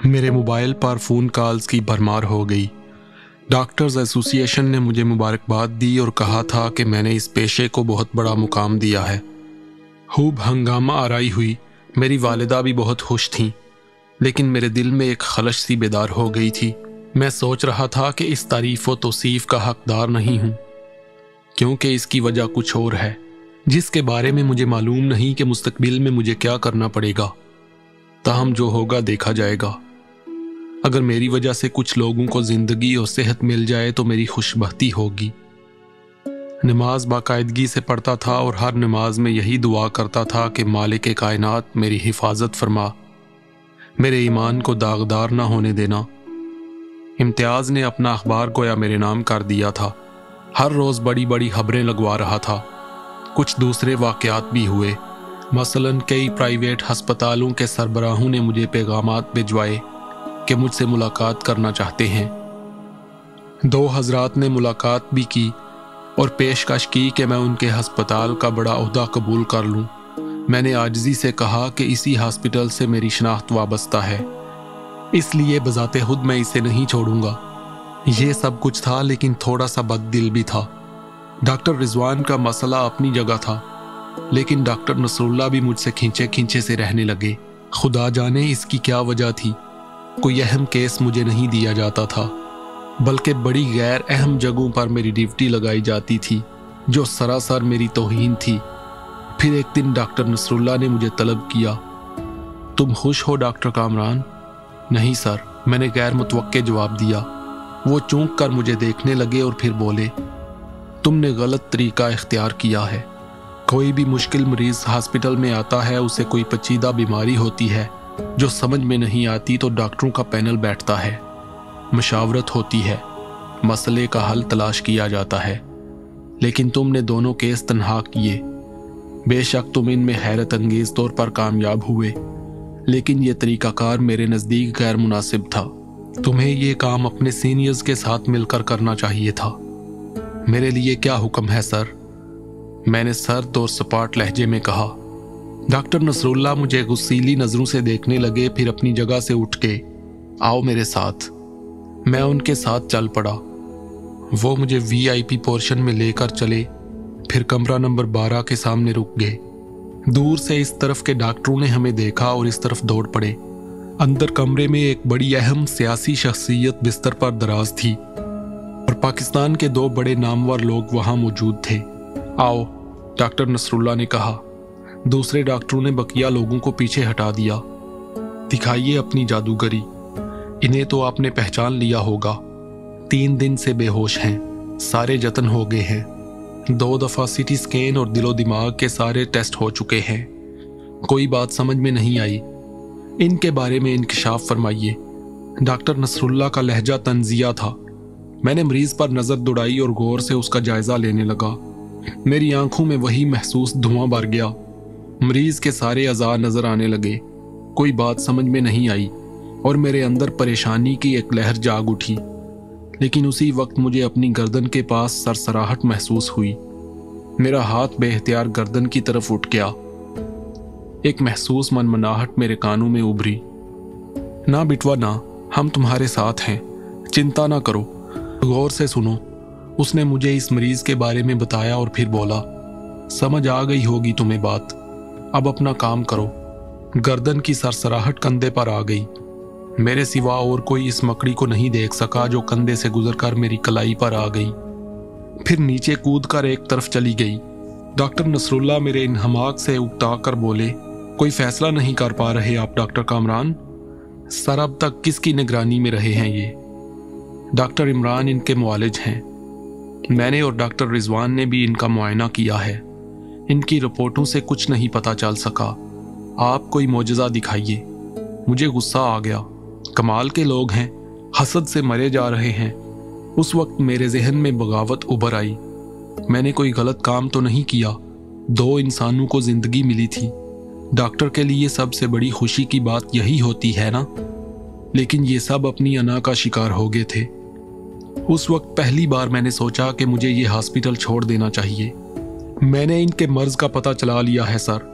میرے موبائل پر phone calls کی بھرمار ہو گئی۔ ڈاکٹرز ایسوسی ایشن نے مجھے مبارکباد دی اور کہا تھا کہ میں نے اس پیشے کو بہت بڑا مقام دیا ہے۔ خوب ہنگامہ آرائی ہوئی۔ میری والدہ بھی بہت خوش تھیں، لیکن میرے دل میں ایک خلش سی بیدار ہو گئی تھی۔ میں سوچ رہا تھا کہ اس تعریف و توصیف کا حقدار نہیں ہوں، کیونکہ اس کی وجہ کچھ اور ہے جس کے بارے میں مجھے معلوم نہیں کہ مستقبل میں مجھے کیا کرنا پڑے گا۔ تاہم جو ہوگا دیکھا جائے گا۔ اگر میری وجہ سے کچھ لوگوں کو زندگی اور صحت مل جائے تو میری خوش بختی ہوگی۔ نماز باقاعدگی سے پڑھتا تھا اور ہر نماز میں یہی دعا کرتا تھا کہ مالک کائنات میری حفاظت فرما، میرے ایمان کو داغدار نہ ہونے دینا۔ امتیاز نے اپنا اخبار گویا میرے نام کر دیا تھا۔ ہر روز بڑی بڑی خبریں لگوا رہا تھا۔ کچھ دوسرے واقعات بھی ہوئے۔ مثلاً کئی پرائیویٹ ہسپتالوں کے سربراہوں نے مجھے پیغامات بھجوائے کہ مجھ سے ملاقات کرنا چاہتے ہیں۔ 2 حضرات نے ملاقات بھی کی اور پیشکش کی کہ میں ان کے ہسپتال کا بڑا عہدہ قبول کر لوں۔ میں نے عاجزی سے کہا کہ اسی ہاسپٹل سے میری شناخت وابستہ ہے، اس لیے بذات خود میں اسے نہیں چھوڑوں گا۔ یہ سب کچھ تھا، لیکن تھوڑا سا بد دل بھی تھا۔ ڈاکٹر رضوان کا مسئلہ اپنی جگہ تھا، لیکن ڈاکٹر نصر اللہ بھی مجھ سے کھینچے سے رہنے لگے۔ خدا جانے اس کی کیا وجہ تھی۔ کوئی اہم کیس مجھے نہیں دیا جاتا تھا، بلکہ بڑی غیر اہم جگہوں پر میری ڈیوٹی لگائی جاتی تھی، جو سراسر میری توہین تھی۔ پھر ایک دن ڈاکٹر نصر اللہ نے مجھے طلب کیا۔ تم خوش ہو ڈاکٹر کامران؟ نہیں سر، میں نے غیر متوقع جواب دیا۔ وہ چونک کر مجھے دیکھنے لگے اور پھر بولے، تم نے غلط طریقہ اختیار کیا ہے۔ کوئی بھی مشکل مریض ہاسپٹل میں آتا ہے، اسے کوئی پیچیدہ بیماری ہوتی ہے جو سمجھ میں نہیں آتی، تو ڈاکٹروں کا پینل بیٹھتا ہے، مشاورت ہوتی ہے، مسئلے کا حل تلاش کیا جاتا ہے۔ لیکن تم نے دونوں کیس تنہا کیے۔ بے شک تم ان میں حیرت انگیز طور پر کامیاب ہوئے، لیکن یہ طریقہ کار میرے نزدیک غیر مناسب تھا۔ تمہیں یہ کام اپنے سینئرز کے ساتھ مل کر کرنا چاہیے تھا۔ میرے لیے کیا حکم ہے سر؟ میں نے سرد اور سپاٹ لہجے میں کہا۔ ڈاکٹر نصر اللہ مجھے غصیلی نظروں سے دیکھنے لگے، پھر اپنی جگہ سے اٹھ کے، آؤ میرے ساتھ۔ میں ان کے ساتھ چل پڑا۔ وہ مجھے VIP پورشن میں لے کر چلے، پھر کمرہ نمبر 12 کے سامنے رک گئے۔ دور سے اس طرف کے ڈاکٹروں نے ہمیں دیکھا اور اس طرف دوڑ پڑے۔ اندر کمرے میں ایک بڑی اہم سیاسی شخصیت بستر پر دراز تھی اور پاکستان کے 2 بڑے نامور لوگ وہاں موجود تھے۔ آؤ، ڈاکٹر نصر اللہ نے کہا۔ دوسرے ڈاکٹروں نے بقیہ لوگوں کو پیچھے ہٹا دیا۔ دکھائیے اپنی جادوگری، انہیں تو آپ نے پہچان لیا ہوگا۔ 3 دن سے بے ہوش ہیں، سارے جتن ہو گئے ہیں، 2 دفعہ CT سکین اور دل و دماغ کے سارے ٹیسٹ ہو چکے ہیں۔ کوئی بات سمجھ میں نہیں آئی، ان کے بارے میں انکشاف فرمائیے۔ ڈاکٹر نصر اللہ کا لہجہ طنزیہ تھا۔ میں نے مریض پر نظر دوڑائی اور غور سے اس کا جائزہ لینے لگا۔ میری آنکھوں میں وہی محسوس دھواں بھر گیا۔ مریض کے سارے اعضاء نظر آنے لگے۔ کوئی بات سمجھ میں نہیں آئی اور میرے اندر پریشانی کی ایک لہر جاگ اٹھی، لیکن اسی وقت مجھے اپنی گردن کے پاس سرسراہٹ محسوس ہوئی۔ میرا ہاتھ بے اختیار گردن کی طرف اٹھ گیا۔ ایک محسوس منمناہٹ میرے کانوں میں ابھری۔ نہ بٹوا نہ، ہم تمہارے ساتھ ہیں، چنتا نہ کرو، غور سے سنو۔ اس نے مجھے اس مریض کے بارے میں بتایا اور پھر بولا، سمجھ آ گئی ہوگی تمہیں بات، اب اپنا کام کرو۔ گردن کی سرسراہٹ کندھے پر آ گئی۔ میرے سوا اور کوئی اس مکڑی کو نہیں دیکھ سکا جو کندھے سے گزر کر میری کلائی پر آ گئی، پھر نیچے کود کر ایک طرف چلی گئی۔ ڈاکٹر نصر اللہ میرے انہماک سے اکتا کر بولے، کوئی فیصلہ نہیں کر پا رہے آپ ڈاکٹر کامران؟ سر اب تک کس کی نگرانی میں رہے ہیں یہ؟ ڈاکٹر عمران ان کے معالج ہیں۔ میں نے اور ڈاکٹر رضوان نے بھی ان کا معائنہ کیا ہے، ان کی رپورٹوں سے کچھ نہیں پتہ چل سکا۔ آپ کوئی معجزہ دکھائیے۔ مجھے غصہ آ گیا۔ کمال کے لوگ ہیں، حسد سے مرے جا رہے ہیں۔ اس وقت میرے ذہن میں بغاوت ابھر آئی۔ میں نے کوئی غلط کام تو نہیں کیا، 2 انسانوں کو زندگی ملی تھی۔ ڈاکٹر کے لیے سب سے بڑی خوشی کی بات یہی ہوتی ہے نا؟ لیکن یہ سب اپنی انا کا شکار ہو گئے تھے۔ اس وقت پہلی بار میں نے سوچا کہ مجھے یہ ہاسپٹل چھوڑ دینا چاہیے۔ میں نے ان کے مرض کا پتہ چلا لیا ہے سر۔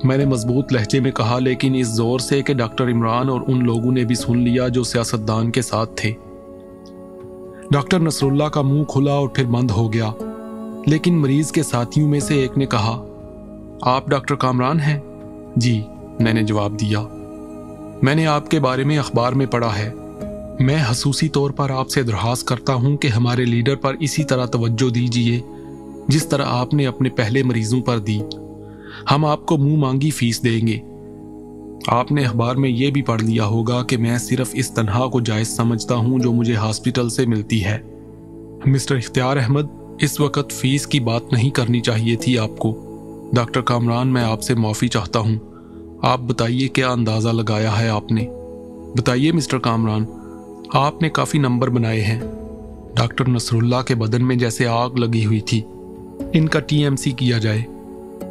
میں نے مضبوط لہجے میں کہا، لیکن اس زور سے کہ ڈاکٹر عمران اور ان لوگوں نے بھی سن لیا جو سیاستدان کے ساتھ تھے۔ ڈاکٹر نصر اللہ کا منہ کھلا اور پھر بند ہو گیا، لیکن مریض کے ساتھیوں میں سے ایک نے کہا، آپ ڈاکٹر کامران ہیں؟ جی، میں نے جواب دیا۔ میں نے آپ کے بارے میں اخبار میں پڑھا ہے۔ میں خصوصی طور پر آپ سے درخواست کرتا ہوں کہ ہمارے لیڈر پر اسی طرح توجہ دیجیے جس طرح آپ نے اپنے پہلے مریضوں پر دی۔ ہم آپ کو منہ مانگی فیس دیں گے۔ آپ نے اخبار میں یہ بھی پڑھ لیا ہوگا کہ میں صرف اس تنخواہ کو جائز سمجھتا ہوں جو مجھے ہاسپٹل سے ملتی ہے۔ مسٹر اختیار احمد، اس وقت فیس کی بات نہیں کرنی چاہیے تھی آپ کو۔ ڈاکٹر کامران، میں آپ سے معافی چاہتا ہوں۔ آپ بتائیے کیا اندازہ لگایا ہے آپ نے؟ بتائیے مسٹر کامران، آپ نے کافی نمبر بنائے ہیں۔ ڈاکٹر نصر اللہ کے بدن میں جیسے آگ لگی ہوئی تھی۔ ان کا TMC کیا جائے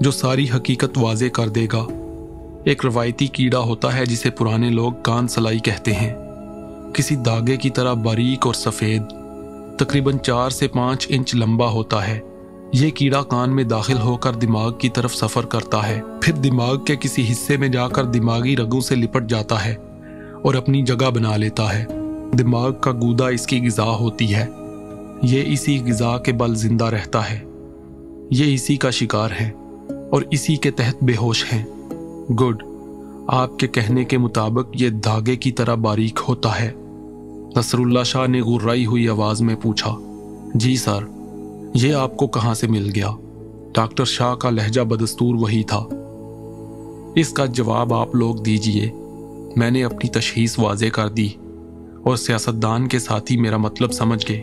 جو ساری حقیقت واضح کر دے گا۔ ایک روایتی کیڑا ہوتا ہے جسے پرانے لوگ کان سلائی کہتے ہیں، کسی دھاگے کی طرح باریک اور سفید، تقریباً 4 سے 5 انچ لمبا ہوتا ہے۔ یہ کیڑا کان میں داخل ہو کر دماغ کی طرف سفر کرتا ہے، پھر دماغ کے کسی حصے میں جا کر دماغی رگوں سے لپٹ جاتا ہے اور اپنی جگہ بنا لیتا ہے۔ دماغ کا گودا اس کی غذا ہوتی ہے۔ یہ اسی غذا کے بل زندہ رہتا ہے۔ یہ اسی کا شکار ہے اور اسی کے تحت بے ہوش ہیں۔ گڈ، آپ کے کہنے کے مطابق یہ دھاگے کی طرح باریک ہوتا ہے۔ نصر اللہ شاہ نے غرائی ہوئی آواز میں پوچھا۔ جی سر۔ یہ آپ کو کہاں سے مل گیا؟ ڈاکٹر شاہ کا لہجہ بدستور وہی تھا۔ اس کا جواب آپ لوگ دیجئے۔ میں نے اپنی تشخیص واضح کر دی اور سیاستدان کے ساتھی میرا مطلب سمجھ گئے۔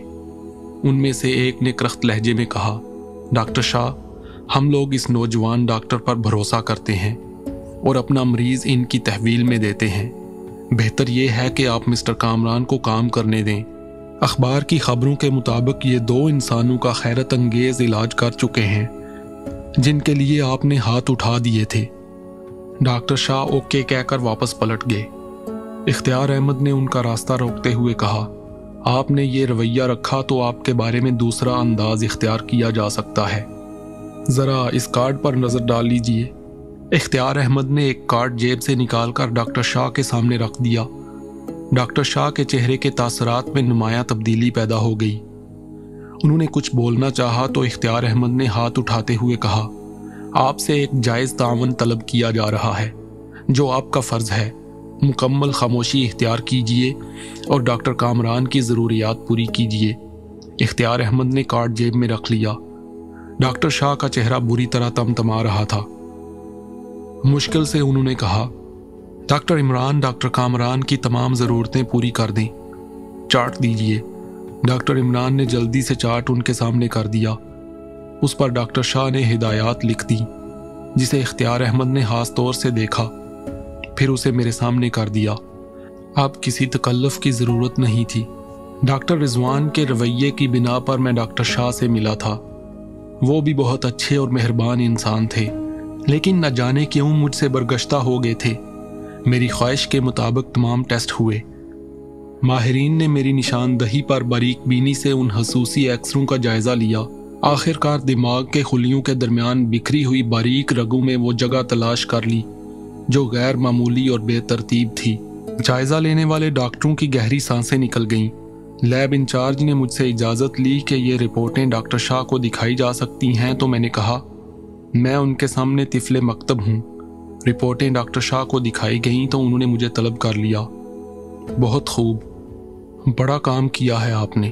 ان میں سے ایک نے کرخت لہجے میں کہا، ڈاکٹر شاہ، ہم لوگ اس نوجوان ڈاکٹر پر بھروسہ کرتے ہیں اور اپنا مریض ان کی تحویل میں دیتے ہیں۔ بہتر یہ ہے کہ آپ مسٹر کامران کو کام کرنے دیں۔ اخبار کی خبروں کے مطابق یہ 2 انسانوں کا خیرت انگیز علاج کر چکے ہیں جن کے لیے آپ نے ہاتھ اٹھا دیے تھے۔ ڈاکٹر شاہ اوکے کہہ کر واپس پلٹ گئے۔ اختیار احمد نے ان کا راستہ روکتے ہوئے کہا، آپ نے یہ رویہ رکھا تو آپ کے بارے میں دوسرا انداز اختیار کیا جا سکتا ہے۔ ذرا اس کارڈ پر نظر ڈال لیجئے۔ اختیار احمد نے ایک کارڈ جیب سے نکال کر ڈاکٹر شاہ کے سامنے رکھ دیا۔ ڈاکٹر شاہ کے چہرے کے تاثرات میں نمایاں تبدیلی پیدا ہو گئی۔ انہوں نے کچھ بولنا چاہا تو اختیار احمد نے ہاتھ اٹھاتے ہوئے کہا، آپ سے ایک جائز تعاون طلب کیا جا رہا ہے جو آپ کا فرض ہے۔ مکمل خاموشی اختیار کیجئے اور ڈاکٹر کامران کی ضروریات پوری کیجئے۔ اختیار احمد نے کارڈ جیب میں رکھ لیا۔ ڈاکٹر شاہ کا چہرہ بری طرح تمتما رہا تھا۔ مشکل سے انہوں نے کہا، ڈاکٹر عمران ڈاکٹر کامران کی تمام ضرورتیں پوری کر دیں۔ چارٹ دیجئے۔ ڈاکٹر عمران نے جلدی سے چارٹ ان کے سامنے کر دیا۔ اس پر ڈاکٹر شاہ نے ہدایات لکھ دی جسے اختیار احمد نے خاص طور سے دیکھا، پھر اسے میرے سامنے کر دیا۔ اب کسی تکلف کی ضرورت نہیں تھی۔ ڈاکٹر رضوان کے رویے کی بنا پر میں ڈاکٹر شاہ سے ملا تھا۔ وہ بھی بہت اچھے اور مہربان انسان تھے، لیکن نہ جانے کیوں مجھ سے برگشتہ ہو گئے تھے۔ میری خواہش کے مطابق تمام ٹیسٹ ہوئے۔ ماہرین نے میری نشاندہی پر باریک بینی سے ان خصوصی ایکسروں کا جائزہ لیا۔ آخر کار دماغ کے خلیوں کے درمیان بکھری ہوئی باریک رگوں میں وہ جگہ تلاش کر لی جو غیر معمولی اور بے ترتیب تھی۔ جائزہ لینے والے ڈاکٹروں کی گہری سانسیں نکل گئیں۔ لیب انچارج نے مجھ سے اجازت لی کہ یہ رپورٹیں ڈاکٹر شاہ کو دکھائی جا سکتی ہیں تو میں نے کہا، میں ان کے سامنے طفل مکتب ہوں۔ رپورٹیں ڈاکٹر شاہ کو دکھائی گئیں تو انہوں نے مجھے طلب کر لیا۔ بہت خوب، بڑا کام کیا ہے آپ نے۔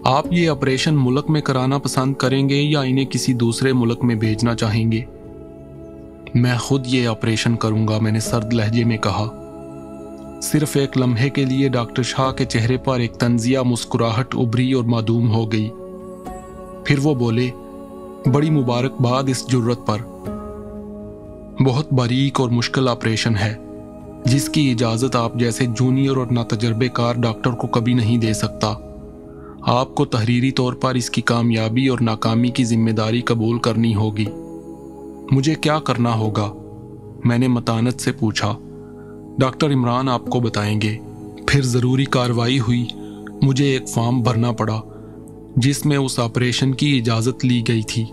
آپ یہ آپریشن ملک میں کرانا پسند کریں گے یا انہیں کسی دوسرے ملک میں بھیجنا چاہیں گے؟ میں خود یہ آپریشن کروں گا، میں نے سرد لہجے میں کہا۔ صرف ایک لمحے کے لیے ڈاکٹر شاہ کے چہرے پر ایک طنزیہ مسکراہٹ ابھری اور معدوم ہو گئی۔ پھر وہ بولے، بڑی مبارکباد اس جرت پر۔ بہت باریک اور مشکل آپریشن ہے جس کی اجازت آپ جیسے جونیئر اور ناتجربے کار ڈاکٹر کو کبھی نہیں دے سکتا۔ آپ کو تحریری طور پر اس کی کامیابی اور ناکامی کی ذمہ داری قبول کرنی ہوگی۔ مجھے کیا کرنا ہوگا؟ میں نے متانت سے پوچھا۔ ڈاکٹر عمران آپ کو بتائیں گے۔ پھر ضروری کارروائی ہوئی۔ مجھے ایک فارم بھرنا پڑا جس میں اس آپریشن کی اجازت لی گئی تھی۔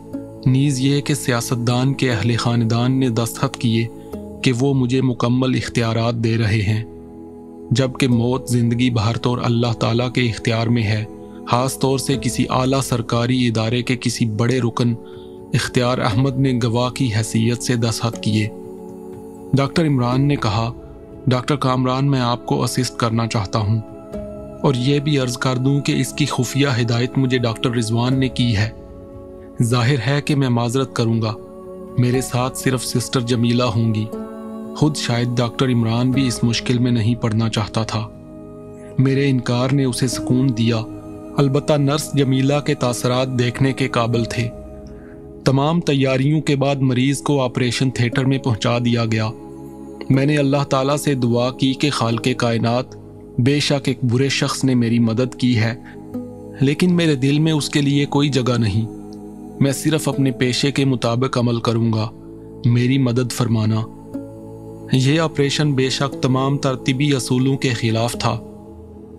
نیز یہ کہ سیاستدان کے اہل خاندان نے دستخط کیے کہ وہ مجھے مکمل اختیارات دے رہے ہیں، جبکہ موت زندگی بھر طور اللہ تعالیٰ کے اختیار میں ہے، خاص طور سے کسی اعلیٰ سرکاری ادارے کے کسی بڑے رکن اختیار احمد نے گواہ کی حیثیت سے دستخط کیے۔ ڈاکٹر عمران نے کہا، ڈاکٹر کامران، میں آپ کو اسسٹ کرنا چاہتا ہوں، اور یہ بھی عرض کر دوں کہ اس کی خفیہ ہدایت مجھے ڈاکٹر رضوان نے کی ہے۔ ظاہر ہے کہ میں معذرت کروں گا، میرے ساتھ صرف سسٹر جمیلہ ہوں گی۔ خود شاید ڈاکٹر عمران بھی اس مشکل میں نہیں پڑنا چاہتا تھا۔ میرے انکار نے اسے سکون دیا، البتہ نرس جمیلہ کے تاثرات دیکھنے کے قابل تھے۔ تمام تیاریوں کے بعد مریض کو آپریشن تھیٹر میں پہنچا دیا گیا۔ میں نے اللہ تعالیٰ سے دعا کی کہ خالق کائنات، بے شک ایک برے شخص نے میری مدد کی ہے، لیکن میرے دل میں اس کے لیے کوئی جگہ نہیں۔ میں صرف اپنے پیشے کے مطابق عمل کروں گا، میری مدد فرمانا۔ یہ آپریشن بے شک تمام ترتیبی اصولوں کے خلاف تھا،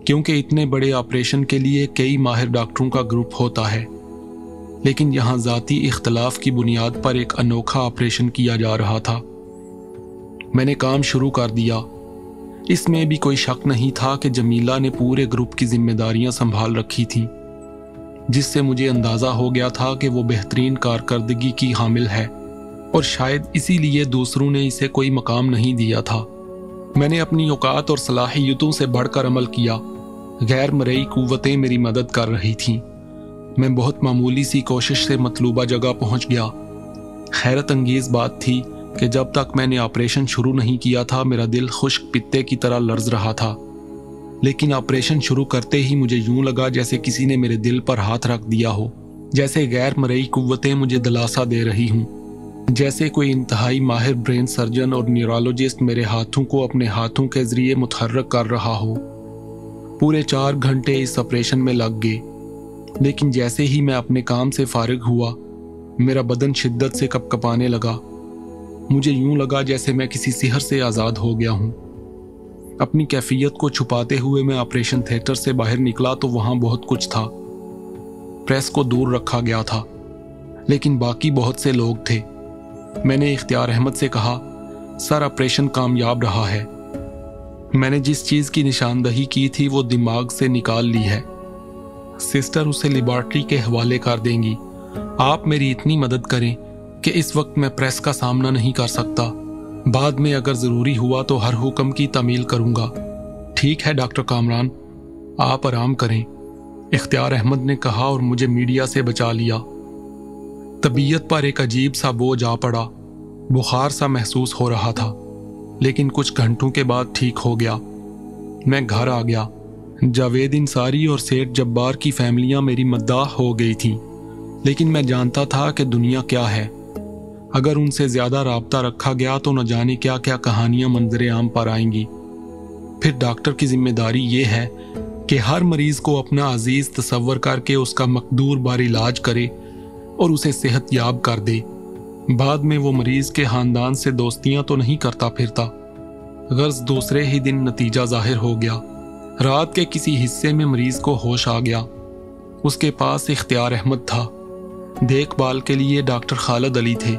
کیونکہ اتنے بڑے آپریشن کے لیے کئی ماہر ڈاکٹروں کا گروپ ہوتا ہے، لیکن یہاں ذاتی اختلاف کی بنیاد پر ایک انوکھا آپریشن کیا جا رہا تھا۔ میں نے کام شروع کر دیا۔ اس میں بھی کوئی شک نہیں تھا کہ جمیلہ نے پورے گروپ کی ذمہ داریاں سنبھال رکھی تھیں، جس سے مجھے اندازہ ہو گیا تھا کہ وہ بہترین کارکردگی کی حامل ہے، اور شاید اسی لیے دوسروں نے اسے کوئی مقام نہیں دیا تھا۔ میں نے اپنی اوقات اور صلاحیتوں سے بڑھ کر عمل کیا۔ غیر مرئی قوتیں میری مدد کر رہی تھیں۔ میں بہت معمولی سی کوشش سے مطلوبہ جگہ پہنچ گیا۔ حیرت انگیز بات تھی کہ جب تک میں نے آپریشن شروع نہیں کیا تھا میرا دل خشک پتے کی طرح لرز رہا تھا، لیکن آپریشن شروع کرتے ہی مجھے یوں لگا جیسے کسی نے میرے دل پر ہاتھ رکھ دیا ہو، جیسے غیر مرئی قوتیں مجھے دلاسا دے رہی ہوں، جیسے کوئی انتہائی ماہر برین سرجن اور نیورولوجسٹ میرے ہاتھوں کو اپنے ہاتھوں کے ذریعے متحرک کر رہا ہو۔ پورے 4 گھنٹے اس آپریشن میں لگ گئے، لیکن جیسے ہی میں اپنے کام سے فارغ ہوا میرا بدن شدت سے کپکپانے لگا۔ مجھے یوں لگا جیسے میں کسی سحر سے آزاد ہو گیا ہوں۔ اپنی کیفیت کو چھپاتے ہوئے میں آپریشن تھیٹر سے باہر نکلا تو وہاں بہت کچھ تھا۔ پریس کو دور رکھا گیا تھا، لیکن باقی بہت سے لوگ تھے۔ میں نے اختیار احمد سے کہا، سر آپریشن کامیاب رہا ہے۔ میں نے جس چیز کی نشاندہی کی تھی وہ دماغ سے نکال لی ہے۔ سسٹر اسے لیبارٹری کے حوالے کر دیں گی۔ آپ میری اتنی مدد کریں کہ اس وقت میں پریس کا سامنا نہیں کر سکتا۔ بعد میں اگر ضروری ہوا تو ہر حکم کی تعمیل کروں گا۔ ٹھیک ہے ڈاکٹر کامران، آپ آرام کریں، اختیار احمد نے کہا اور مجھے میڈیا سے بچا لیا۔ طبیعت پر ایک عجیب سا بوجھ آ پڑا، بخار سا محسوس ہو رہا تھا، لیکن کچھ گھنٹوں کے بعد ٹھیک ہو گیا۔ میں گھر آ گیا۔ جاوید انصاری اور سیٹھ جبار کی فیملیاں میری مداح ہو گئی تھیں، لیکن میں جانتا تھا کہ دنیا کیا ہے۔ اگر ان سے زیادہ رابطہ رکھا گیا تو نہ جانے کیا کیا کہانیاں منظر عام پر آئیں گی۔ پھر ڈاکٹر کی ذمہ داری یہ ہے کہ ہر مریض کو اپنا عزیز تصور کر کے اس کا مقدور بار علاج کرے اور اسے صحت یاب کر دے۔ بعد میں وہ مریض کے خاندان سے دوستیاں تو نہیں کرتا پھرتا۔ غرض دوسرے ہی دن نتیجہ ظاہر ہو گیا۔ رات کے کسی حصے میں مریض کو ہوش آ گیا۔ اس کے پاس اختیار احمد تھا۔ دیکھ بھال کے لیے ڈاکٹر خالد علی تھے،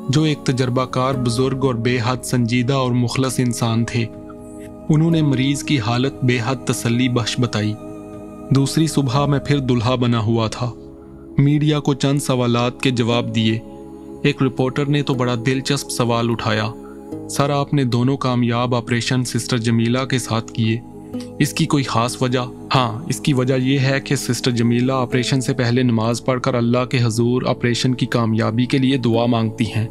جو ایک تجربہ کار بزرگ اور بے حد سنجیدہ اور مخلص انسان تھے۔ انہوں نے مریض کی حالت بے حد تسلی بخش بتائی۔ دوسری صبح میں پھر دلہا بنا ہوا تھا۔ میڈیا کو چند سوالات کے جواب دیے۔ ایک رپورٹر نے تو بڑا دلچسپ سوال اٹھایا، سر آپ نے دونوں کامیاب آپریشن سسٹر جمیلہ کے ساتھ کیے، اس کی کوئی خاص وجہ؟ ہاں، اس کی وجہ یہ ہے کہ سسٹر جمیلہ آپریشن سے پہلے نماز پڑھ کر اللہ کے حضور آپریشن کی کامیابی کے لیے دعا مانگتی ہیں۔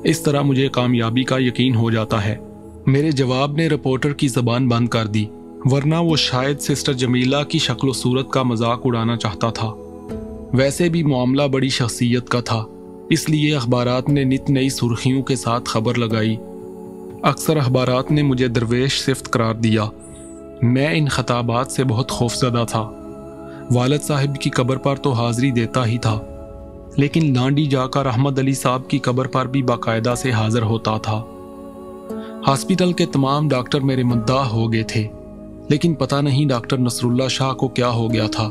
اس طرح مجھے کامیابی کا یقین ہو جاتا ہے۔ میرے جواب نے رپورٹر کی زبان بند کر دی، ورنہ وہ شاید سسٹر جمیلہ کی شکل و صورت کا مذاق اڑانا چاہتا تھا۔ ویسے بھی معاملہ بڑی شخصیت کا تھا، اس لیے اخبارات نے نت نئی سرخیوں کے ساتھ خبر لگائی۔ اکثر اخبارات نے مجھے درویش صفت قرار دیا۔ میں ان خطابات سے بہت خوفزدہ تھا۔ والد صاحب کی قبر پر تو حاضری دیتا ہی تھا، لیکن لانڈی جا کر احمد علی صاحب کی قبر پر بھی باقاعدہ سے حاضر ہوتا تھا۔ ہاسپٹل کے تمام ڈاکٹر میرے مداح ہو گئے تھے، لیکن پتہ نہیں ڈاکٹر نصر اللہ شاہ کو کیا ہو گیا تھا۔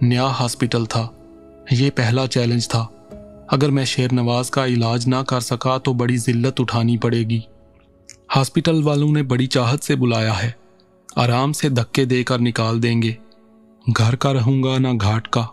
نیا ہاسپٹل تھا، یہ پہلا چیلنج تھا۔ اگر میں شیر نواز کا علاج نہ کر سکا تو بڑی ذلت اٹھانی پڑے گی۔ ہاسپٹل والوں نے بڑی چاہت سے بلایا ہے، آرام سے دھکے دے کر نکال دیں گے۔ گھر کا رہوں گا نہ گھاٹ کا۔